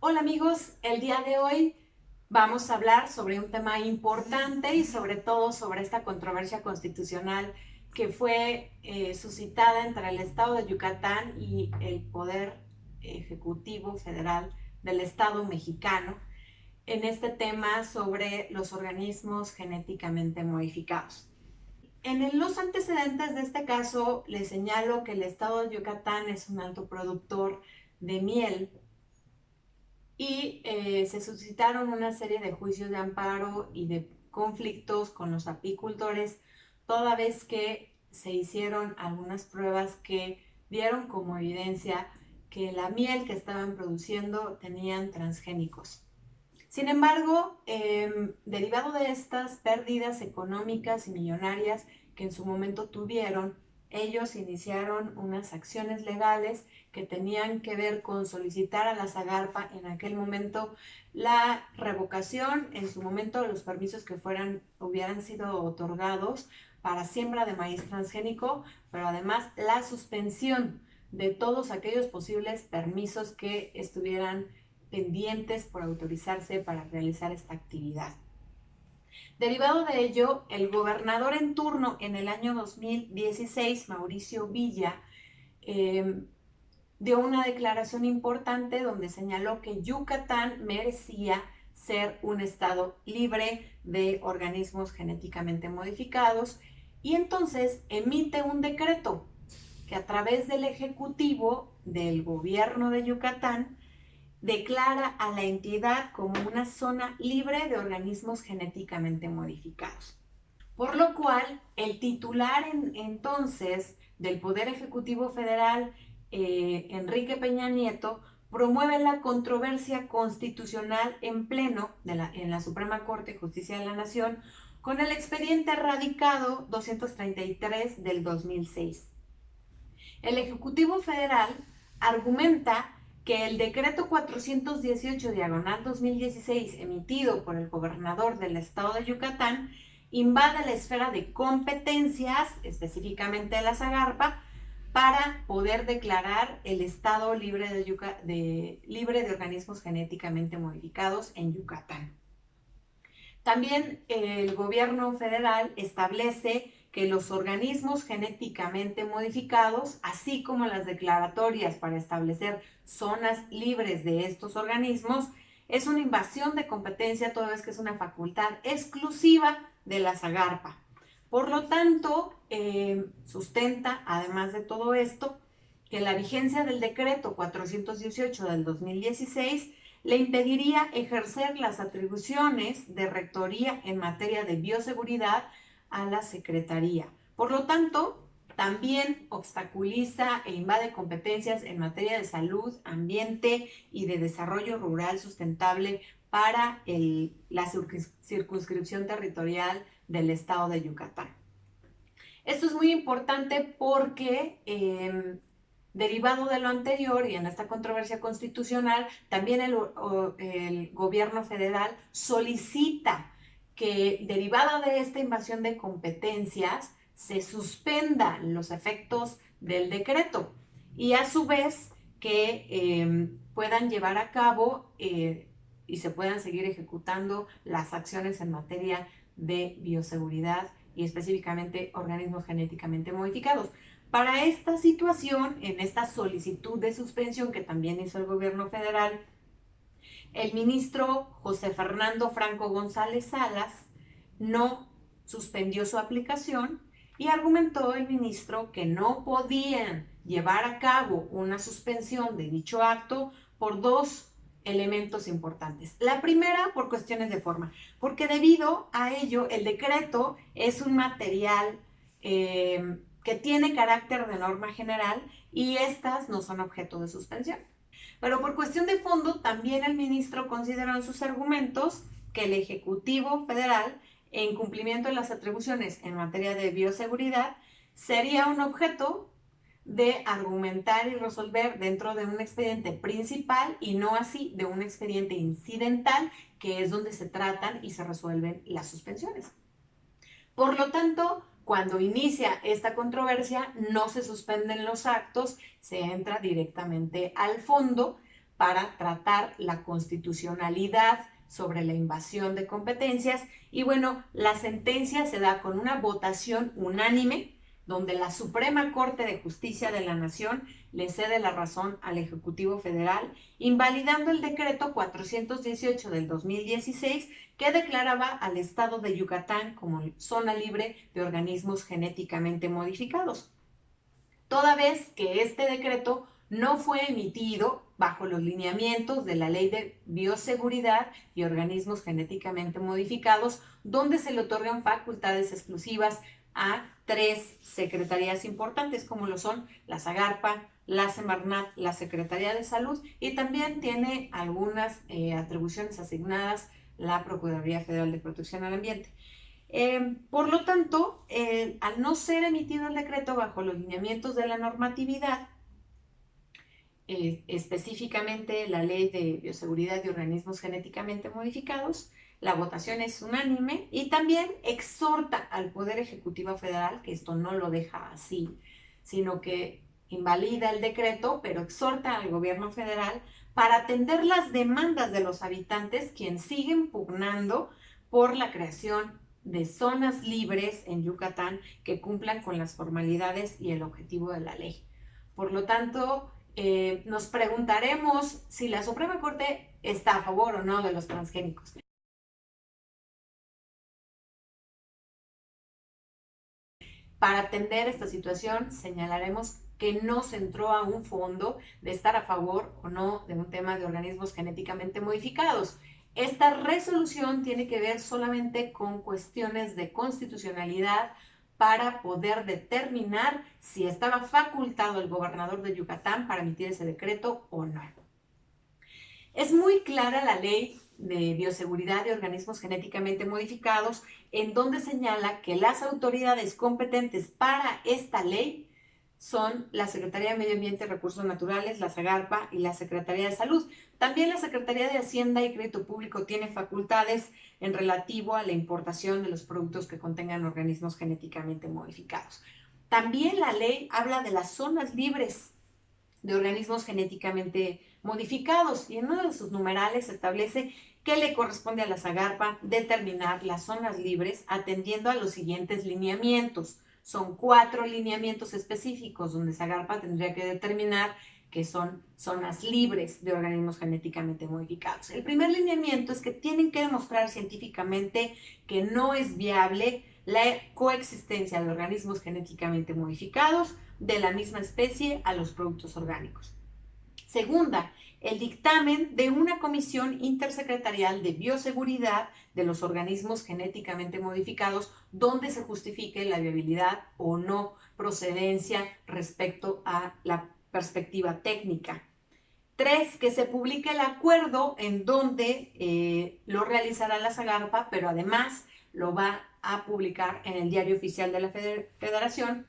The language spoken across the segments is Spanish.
Hola amigos, el día de hoy vamos a hablar sobre un tema importante y sobre todo sobre esta controversia constitucional que fue suscitada entre el Estado de Yucatán y el Poder Ejecutivo Federal del Estado mexicano en este tema sobre los organismos genéticamente modificados. Los antecedentes de este caso les señalo que el Estado de Yucatán es un alto productor de miel y se suscitaron una serie de juicios de amparo y de conflictos con los apicultores, toda vez que se hicieron algunas pruebas que dieron como evidencia que la miel que estaban produciendo tenían transgénicos. Sin embargo, derivado de estas pérdidas económicas y millonarias que en su momento tuvieron, ellos iniciaron unas acciones legales que tenían que ver con solicitar a la Zagarpa en aquel momento la revocación en su momento de los permisos que hubieran sido otorgados para siembra de maíz transgénico, pero además la suspensión de todos aquellos posibles permisos que estuvieran pendientes por autorizarse para realizar esta actividad. Derivado de ello, el gobernador en turno en el año 2016, Mauricio Villa, dio una declaración importante donde señaló que Yucatán merecía ser un estado libre de organismos genéticamente modificados y entonces emite un decreto que a través del Ejecutivo del gobierno de Yucatán declara a la entidad como una zona libre de organismos genéticamente modificados. Por lo cual, el titular entonces del Poder Ejecutivo Federal, Enrique Peña Nieto, promueve la controversia constitucional en pleno en la Suprema Corte de Justicia de la Nación con el expediente radicado 233 del 2006. El Ejecutivo Federal argumenta que el decreto 418/2016 emitido por el gobernador del estado de Yucatán invade la esfera de competencias, específicamente de la Zagarpa, para poder declarar el estado libre de organismos genéticamente modificados en Yucatán. También el gobierno federal establece que los organismos genéticamente modificados, así como las declaratorias para establecer zonas libres de estos organismos, es una invasión de competencia toda vez que es una facultad exclusiva de la Zagarpa. Por lo tanto, sustenta, además de todo esto, que la vigencia del decreto 418 del 2016 le impediría ejercer las atribuciones de rectoría en materia de bioseguridad a la Secretaría. Por lo tanto, también obstaculiza e invade competencias en materia de salud, ambiente y de desarrollo rural sustentable para la circunscripción territorial del estado de Yucatán. Esto es muy importante porque derivado de lo anterior y en esta controversia constitucional, también el gobierno federal solicita que, derivada de esta invasión de competencias, se suspendan los efectos del decreto y a su vez que puedan llevar a cabo y se puedan seguir ejecutando las acciones en materia de bioseguridad y específicamente organismos genéticamente modificados. Para esta situación, en esta solicitud de suspensión que también hizo el gobierno federal, el ministro José Fernando Franco González Salas no suspendió su aplicación y argumentó el ministro que no podían llevar a cabo una suspensión de dicho acto por dos elementos importantes. La primera, por cuestiones de forma, porque debido a ello el decreto es un material que tiene carácter de norma general y estas no son objeto de suspensión. Pero por cuestión de fondo, también el ministro consideró en sus argumentos que el Ejecutivo Federal, en cumplimiento de las atribuciones en materia de bioseguridad, sería un objeto de argumentar y resolver dentro de un expediente principal y no así de un expediente incidental, que es donde se tratan y se resuelven las suspensiones. Por lo tanto, cuando inicia esta controversia, no se suspenden los actos, se entra directamente al fondo para tratar la constitucionalidad sobre la invasión de competencias. Y bueno, la sentencia se da con una votación unánime, donde la Suprema Corte de Justicia de la Nación le cede la razón al Ejecutivo Federal, invalidando el decreto 418 del 2016 que declaraba al estado de Yucatán como zona libre de organismos genéticamente modificados. Toda vez que este decreto no fue emitido bajo los lineamientos de la Ley de Bioseguridad y Organismos Genéticamente Modificados, donde se le otorgan facultades exclusivas a 3 secretarías importantes, como lo son la SAGARPA, la Semarnat, la Secretaría de Salud, y también tiene algunas atribuciones asignadas la Procuraduría Federal de Protección al Ambiente. Por lo tanto, al no ser emitido el decreto bajo los lineamientos de la normatividad, específicamente la Ley de Bioseguridad de Organismos Genéticamente Modificados, la votación es unánime y también exhorta al Poder Ejecutivo Federal, que esto no lo deja así, sino que invalida el decreto, pero exhorta al gobierno federal para atender las demandas de los habitantes, quienes siguen pugnando por la creación de zonas libres en Yucatán que cumplan con las formalidades y el objetivo de la ley. Por lo tanto, nos preguntaremos si la Suprema Corte está a favor o no de los transgénicos. Para atender esta situación, señalaremos que no se entró a un fondo de estar a favor o no de un tema de organismos genéticamente modificados. Esta resolución tiene que ver solamente con cuestiones de constitucionalidad para poder determinar si estaba facultado el gobernador de Yucatán para emitir ese decreto o no. Es muy clara la ley de bioseguridad de organismos genéticamente modificados, en donde señala que las autoridades competentes para esta ley son la Secretaría de Medio Ambiente y Recursos Naturales, la SAGARPA y la Secretaría de Salud. También la Secretaría de Hacienda y Crédito Público tiene facultades en relativo a la importación de los productos que contengan organismos genéticamente modificados. También la ley habla de las zonas libres de organismos genéticamente modificados y en uno de sus numerales establece que le corresponde a la SAGARPA determinar las zonas libres atendiendo a los siguientes lineamientos. Son 4 lineamientos específicos donde SAGARPA tendría que determinar que son zonas libres de organismos genéticamente modificados. El primer lineamiento es que tienen que demostrar científicamente que no es viable la coexistencia de organismos genéticamente modificados de la misma especie a los productos orgánicos. Segunda, el dictamen de una comisión intersecretarial de bioseguridad de los organismos genéticamente modificados donde se justifique la viabilidad o no procedencia respecto a la perspectiva técnica. 3, que se publique el acuerdo en donde lo realizará la SAGARPA, pero además lo va a publicar en el Diario Oficial de la Federación,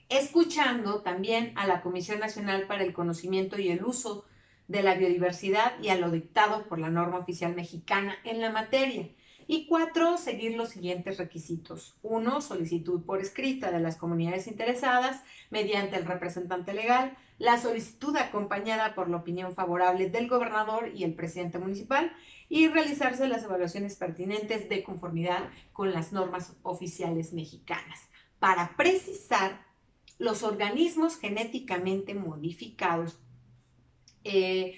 escuchando también a la Comisión Nacional para el Conocimiento y el Uso de la Biodiversidad y a lo dictado por la norma oficial mexicana en la materia. Y 4, seguir los siguientes requisitos. 1, solicitud por escrita de las comunidades interesadas mediante el representante legal, la solicitud acompañada por la opinión favorable del gobernador y el presidente municipal y realizarse las evaluaciones pertinentes de conformidad con las normas oficiales mexicanas. Para precisar, los organismos genéticamente modificados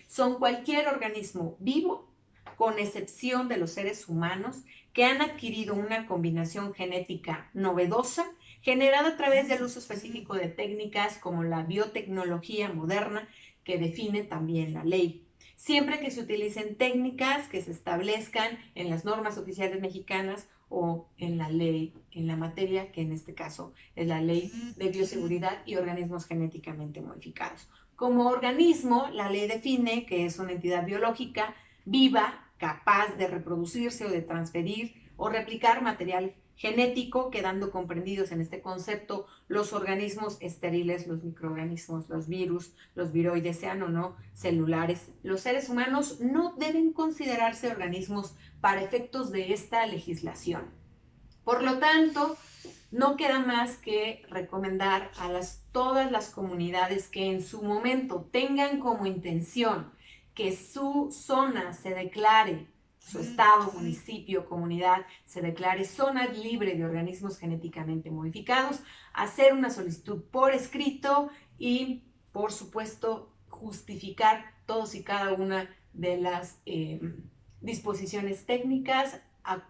son cualquier organismo vivo, con excepción de los seres humanos, que han adquirido una combinación genética novedosa generada a través del uso específico de técnicas como la biotecnología moderna, que define también la ley. Siempre que se utilicen técnicas que se establezcan en las normas oficiales mexicanas o en la ley, en la materia, que en este caso es la Ley de Bioseguridad y Organismos Genéticamente Modificados. Como organismo, la ley define que es una entidad biológica viva, capaz de reproducirse o de transferir o replicar material genético, quedando comprendidos en este concepto los organismos estériles, los microorganismos, los virus, los viroides, sean o no celulares. Los seres humanos no deben considerarse organismos para efectos de esta legislación. Por lo tanto, no queda más que recomendar a todas las comunidades que en su momento tengan como intención que su zona se declare, su estado, municipio, comunidad, se declare zona libre de organismos genéticamente modificados, hacer una solicitud por escrito y, por supuesto, justificar todos y cada una de las disposiciones técnicas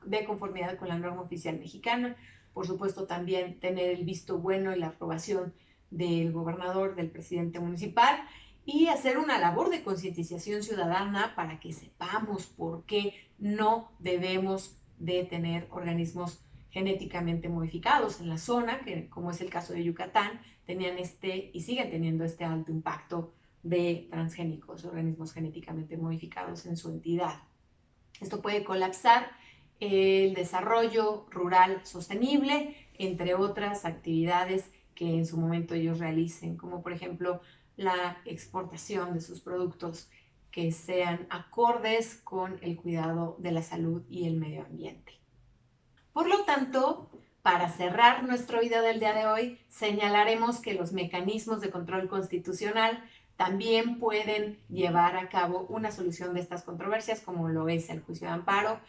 de conformidad con la norma oficial mexicana. Por supuesto, también tener el visto bueno y la aprobación del gobernador, del presidente municipal, y hacer una labor de concientización ciudadana para que sepamos por qué no debemos de tener organismos genéticamente modificados en la zona, que como es el caso de Yucatán, tenían y siguen teniendo este alto impacto de transgénicos, organismos genéticamente modificados en su entidad. Esto puede colapsar el desarrollo rural sostenible, entre otras actividades que en su momento ellos realicen, como por ejemplo la exportación de sus productos que sean acordes con el cuidado de la salud y el medio ambiente. Por lo tanto, para cerrar nuestro video del día de hoy, señalaremos que los mecanismos de control constitucional también pueden llevar a cabo una solución de estas controversias, como lo es el juicio de amparo,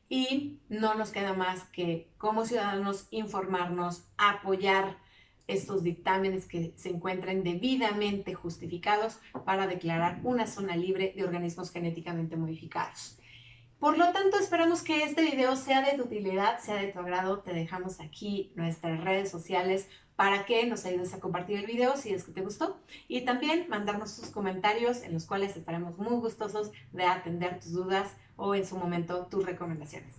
y no nos queda más que, como ciudadanos, informarnos, apoyar estos dictámenes que se encuentren debidamente justificados para declarar una zona libre de organismos genéticamente modificados. Por lo tanto, esperamos que este video sea de tu utilidad, sea de tu agrado. Te dejamos aquí nuestras redes sociales para que nos ayudes a compartir el video si es que te gustó, y también mandarnos tus comentarios en los cuales estaremos muy gustosos de atender tus dudas o en su momento tus recomendaciones.